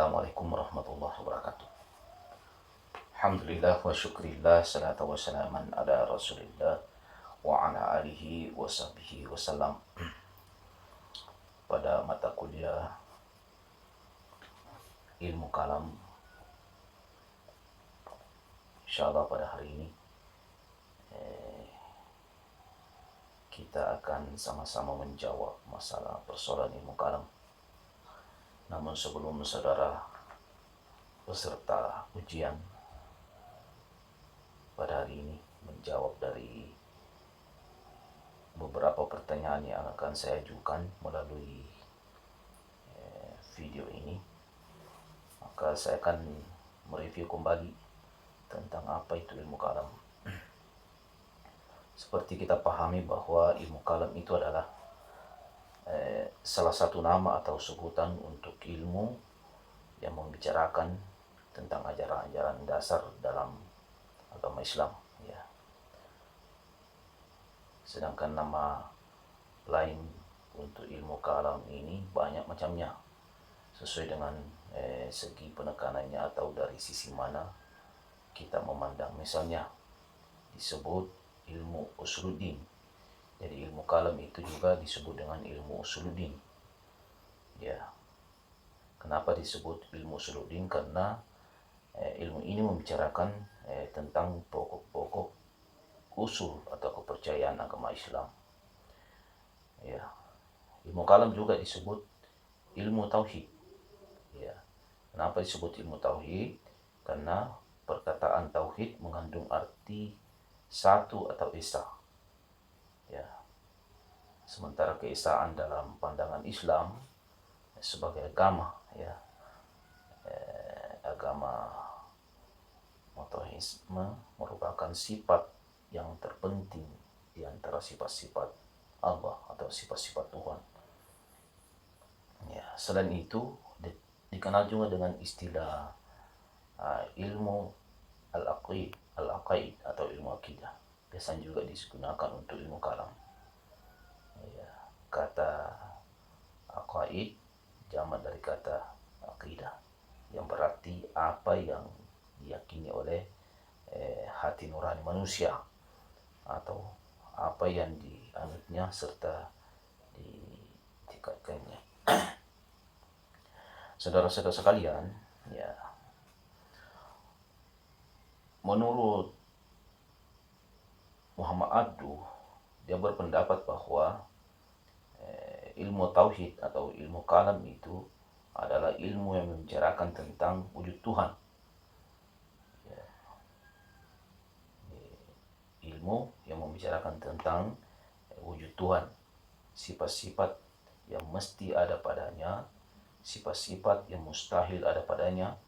Assalamualaikum warahmatullahi wabarakatuh. Alhamdulillah wa syukrillah salatu wa salaman ala rasulillah wa ala alihi wa sahbihi wasallam. Pada mata kuliah ilmu kalam, insyaallah pada hari ini kita akan sama-sama menjawab masalah persoalan ilmu kalam. Namun sebelum saudara peserta ujian pada hari ini menjawab dari beberapa pertanyaan yang akan saya ajukan melalui video ini, maka saya akan mereview kembali tentang apa itu ilmu kalam. Seperti kita pahami bahwa ilmu kalam itu adalah salah satu nama atau sebutan untuk ilmu yang membicarakan tentang ajaran-ajaran dasar dalam agama Islam, ya. Sedangkan nama lain untuk ilmu kalam ini banyak macamnya, sesuai dengan segi penekanannya atau dari sisi mana kita memandang. Misalnya disebut ilmu usuluddin. Jadi ilmu kalam itu juga disebut dengan ilmu usuluddin. Ya. Kenapa disebut ilmu usuluddin? Karena ilmu ini membicarakan tentang pokok-pokok usul atau kepercayaan agama Islam. Ya. Ilmu kalam juga disebut ilmu tauhid. Ya. Kenapa disebut ilmu tauhid? Karena perkataan tauhid mengandung arti satu atau esa. Ya. Sementara keesaan dalam pandangan Islam sebagai agama, ya, agama monoteisme merupakan sifat yang terpenting di antara sifat-sifat Allah atau sifat-sifat Tuhan. Ya, selain itu dikenal juga dengan istilah ilmu al-aqaid atau ilmu akidah. Biasanya juga digunakan untuk ilmu kalam. Ya, kata aqaid jamak dari kata akidah, yang berarti apa yang diyakini oleh hati nurani manusia atau apa yang dianutnya serta ditikatkannya. Saudara-saudara sekalian, ya, menurut Muhammad Abduh, dia berpendapat bahwa ilmu tauhid atau ilmu kalam itu adalah ilmu yang membicarakan tentang wujud Tuhan. Ya. Ilmu yang membicarakan tentang wujud Tuhan, sifat-sifat yang mesti ada padanya, sifat-sifat yang mustahil ada padanya,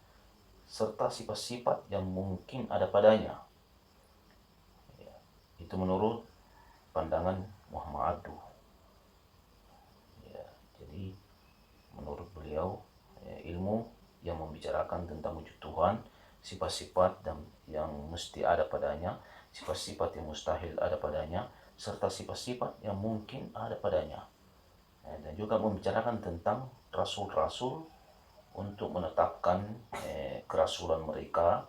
serta sifat-sifat yang mungkin ada padanya. Ya. Itu menurut pandangan Muhammad Abduh. Jadi menurut beliau ilmu yang membicarakan tentang wujud Tuhan, sifat-sifat yang mesti ada padanya, sifat-sifat yang mustahil ada padanya, serta sifat-sifat yang mungkin ada padanya. Dan juga membicarakan tentang rasul-rasul untuk menetapkan kerasulan mereka,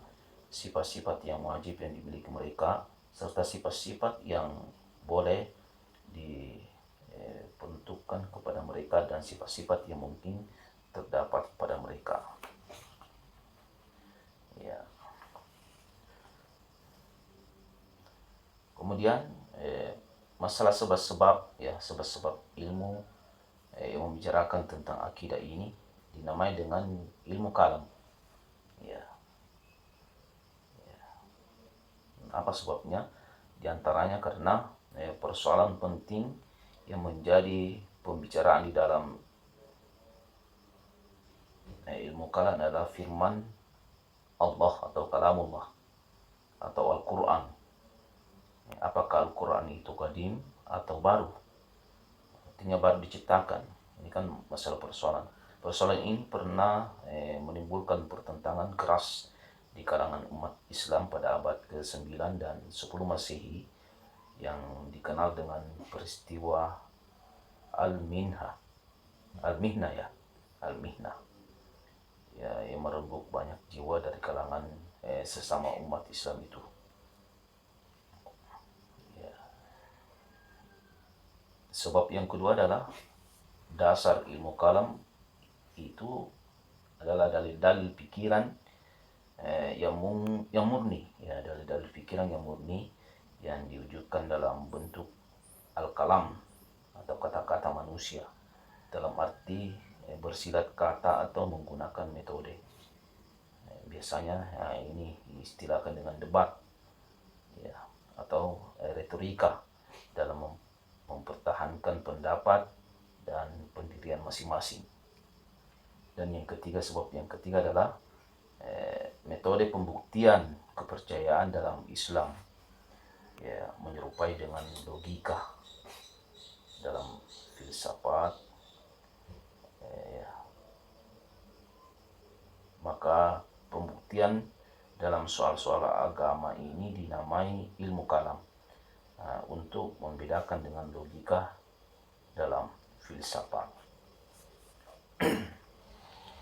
sifat-sifat yang wajib yang dimiliki mereka, serta sifat-sifat yang boleh diperuntukkan kepada mereka dan sifat-sifat yang mungkin terdapat pada mereka. Ya. Kemudian masalah sebab-sebab, ya, sebab-sebab ilmu yang membicarakan tentang akidah ini dinamai dengan ilmu kalam. Ya. Ya. Apa sebabnya? Di antaranya karena persoalan penting yang menjadi pembicaraan di dalam ilmu kalam adalah firman Allah atau kalamullah atau Al-Quran. Apakah Al-Quran itu qadim atau baru? Artinya baru diciptakan. Ini kan masalah persoalan. Persoalan ini pernah menimbulkan pertentangan keras di kalangan umat Islam pada abad ke-9 dan 10 Masehi yang dikenal dengan peristiwa Al-Mihnah. Al-Mihnah, ya. Al-Mihnah. ya, yang merenggut banyak jiwa dari kalangan sesama umat Islam itu. Ya. Sebab yang kedua adalah dasar ilmu kalam itu adalah dalil-dalil pikiran yang murni, ya, dalil-dalil pikiran yang murni yang diwujudkan dalam bentuk al-kalam atau kata-kata manusia dalam arti bersilat kata atau menggunakan metode. Biasanya ini diistilahkan dengan debat, ya, atau retorika dalam mempertahankan pendapat dan pendirian masing-masing. Dan sebab yang ketiga adalah metode pembuktian kepercayaan dalam Islam, ya, menyerupai dengan logika dalam filsafat. Ya, maka pembuktian dalam soal-soal agama ini dinamai ilmu kalam untuk membedakan dengan logika dalam filsafat.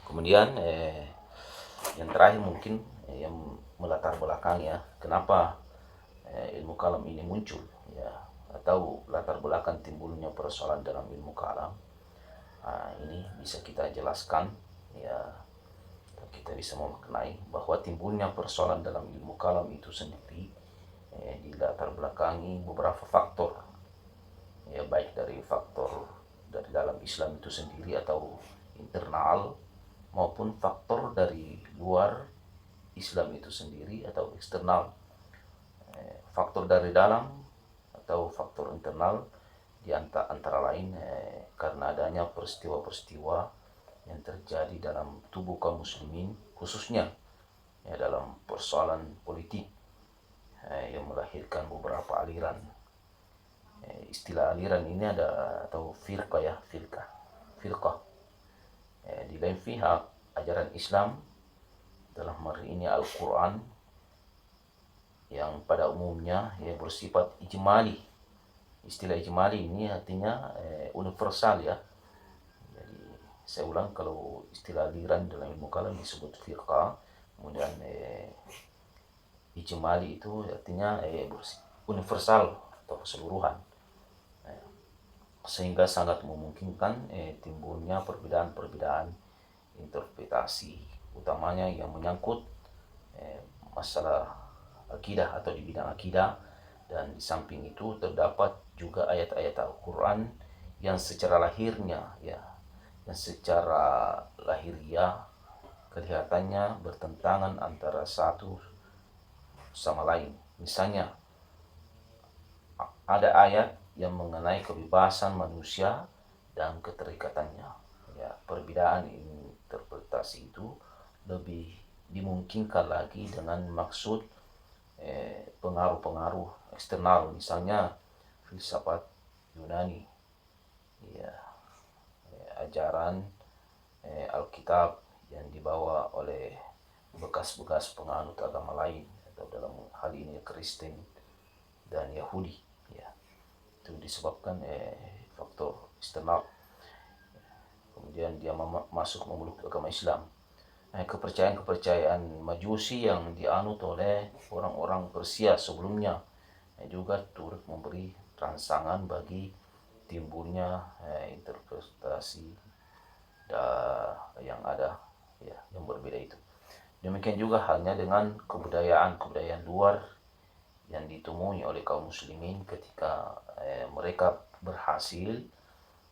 Kemudian yang terakhir mungkin yang melatar belakang, ya, kenapa ilmu kalam ini muncul, ya, atau latar belakang timbulnya persoalan dalam ilmu kalam. Ini bisa kita jelaskan, ya, kita bisa memaknai bahwa timbulnya persoalan dalam ilmu kalam itu sendiri dilatar belakangi beberapa faktor, ya, baik dari faktor dari dalam Islam itu sendiri atau internal, maupun faktor dari luar Islam itu sendiri atau eksternal. Faktor dari dalam atau faktor internal di antara lain karena adanya peristiwa-peristiwa yang terjadi dalam tubuh kaum muslimin, khususnya, ya, dalam persoalan politik yang melahirkan beberapa aliran. Istilah aliran ini ada atau firqah, ya, firqah. Di lain pihak ajaran Islam dalam hari ini Al-Quran yang pada umumnya, ya, bersifat ijmali. Istilah ijmali ini artinya universal, ya. Jadi saya ulang, kalau istilah aliran dalam ilmu kalam disebut firqah, kemudian ijmali itu artinya universal atau keseluruhan, sehingga sangat memungkinkan timbulnya perbedaan-perbedaan interpretasi, utamanya yang menyangkut masalah akidah atau di bidang akidah. Dan di samping itu terdapat juga ayat-ayat Al-Quran yang secara lahirnya, ya, yang secara lahiriah kelihatannya bertentangan antara satu sama lain. Misalnya ada ayat yang mengenai kebebasan manusia dan keterikatannya, ya, perbedaan interpretasi itu lebih dimungkinkan lagi dengan maksud pengaruh-pengaruh eksternal, misalnya filsafat Yunani, ya, ajaran Alkitab yang dibawa oleh bekas-bekas penganut agama lain, atau dalam hal ini Kristen dan Yahudi, ya. Itu disebabkan faktor eksternal. Kemudian dia masuk memeluk agama Islam. Kepercayaan-kepercayaan Majusi yang dianut oleh orang-orang Persia sebelumnya juga turut memberi rangsangan bagi timbulnya interpretasi yang ada, ya, yang berbeda itu. Demikian juga halnya dengan kebudayaan luar yang ditemui oleh kaum muslimin ketika mereka berhasil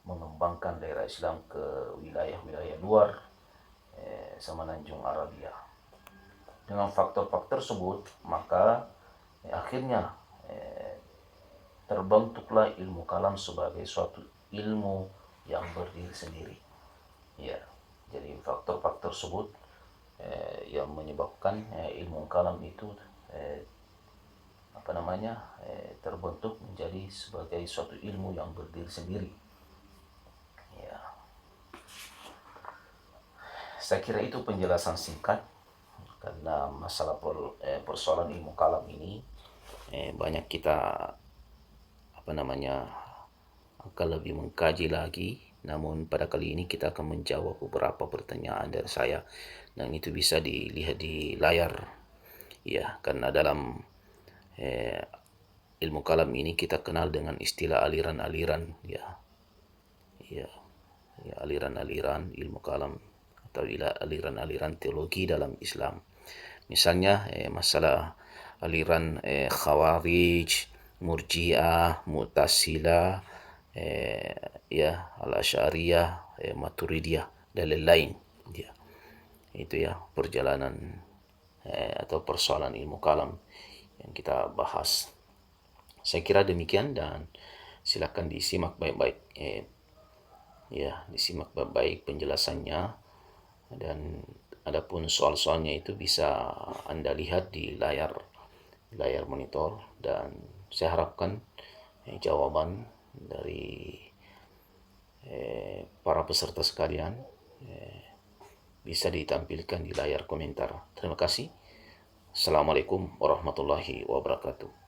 mengembangkan daerah Islam ke wilayah-wilayah luar Semenanjung Arabia. Dengan faktor-faktor tersebut, maka akhirnya terbentuklah ilmu kalam sebagai suatu ilmu yang berdiri sendiri, ya. Jadi faktor-faktor tersebut yang menyebabkan ilmu kalam itu terbentuk menjadi sebagai suatu ilmu yang berdiri sendiri, ya. Saya kira itu penjelasan singkat karena masalah persoalan ilmu kalam ini banyak kita akan lebih mengkaji lagi. Namun pada kali ini kita akan menjawab beberapa pertanyaan dari saya. dan itu bisa dilihat di layar. Ya, karena dalam eh, ilmu kalam ini kita kenal dengan istilah aliran-aliran, ya, ya, ya, aliran-aliran ilmu kalam atau aliran-aliran teologi dalam Islam. Misalnya masalah aliran Khawarij, Murji'ah, Mu'tazilah, ya, Al-Asy'ariyah, Maturidiyah dan lain-lain. Ya, itu ya perjalanan atau persoalan ilmu kalam yang kita bahas. Saya kira demikian dan silakan disimak baik-baik. Ya, disimak baik-baik penjelasannya dan adapun soal-soalnya itu bisa Anda lihat di layar monitor dan saya harapkan jawaban dari para peserta sekalian bisa ditampilkan di layar komentar. Terima kasih. Assalamualaikum warahmatullahi wabarakatuh.